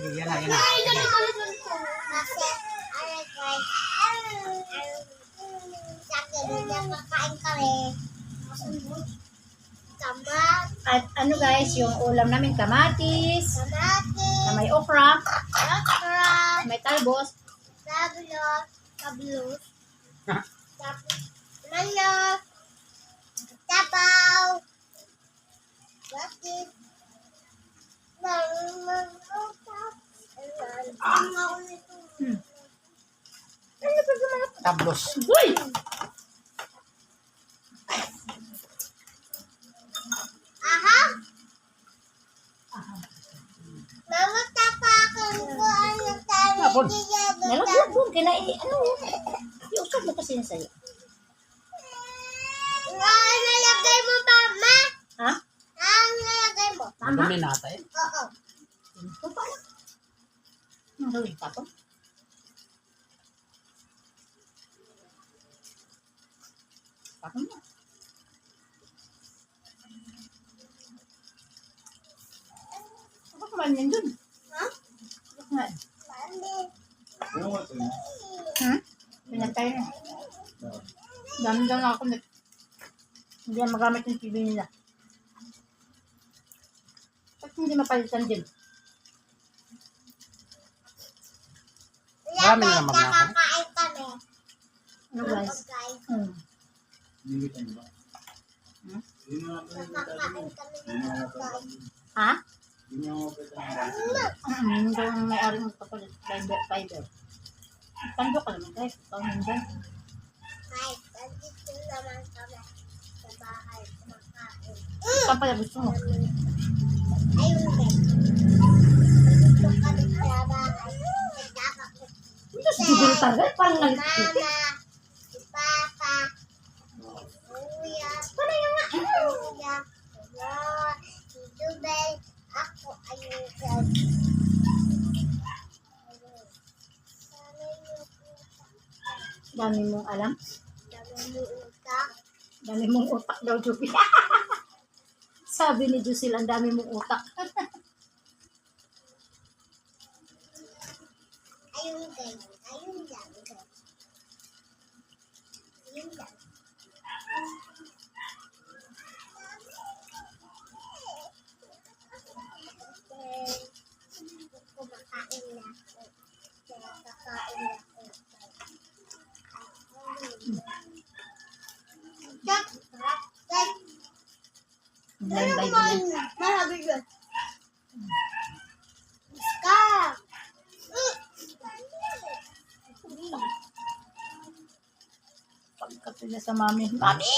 Yan na, yan na. Kasi, alright guys. Sakit, makain kami. Tamat. At ano guys, yung ulam namin kamatis, Kamatis. na may okra, Okra. may talbos, Tablos. Tablos. Tapos, manok. Tabaw. Bakit? Hmm. Tablos. Uy! Aha! Mama, tapakan ko ano tayo. Tapon. Meron yun doon, kinain, ano yun? Iusap mo kasi na sa'yo. Ano nalagay mo, mama? Ha? Ano nalagay mo? Tama? Dumi natin. Oo. Ito pa lang. Ang gawin pa to? Parang na. Ako kumain yan dun. Ha? Ako kumain. Mami. Hmm? Pinatay na. Dami-dami na ako. Hindi na magamit yung TV nila. Ba't hindi mapalitan din? Marami na naman ako. Nakakain kami. Ano guys? Pagkain. Hmm. Nakakain kami ng pagkain. Ha? Mama. Hindi yung may-ari mo kapalit. Fiber. Tando ka naman guys. Ikaw nandyan. Hi, nandito naman kami sa bahay kumakain. Saan pala gusto mo? Ayun din. Nandito kami sa bahay. Nagkakakit. Ito si Jubel Tagal. Parang Si nalit. Mama, si Papa, Kuya, Paano yung nga? Kuya, si Jubel, ako, ayun din. Dami mong alam. Dami mo utak. Dami mong utak daw, Jubel. Sabi ni Jusil, ang dami mong utak. Ayun guys. Ayun lang guys. Ayun lang. Kumakain na ako. Kakain na ako. Jack! Jack! Blind Bible. Mahabi yun. Iska! Pagkapila sa mami. Mami!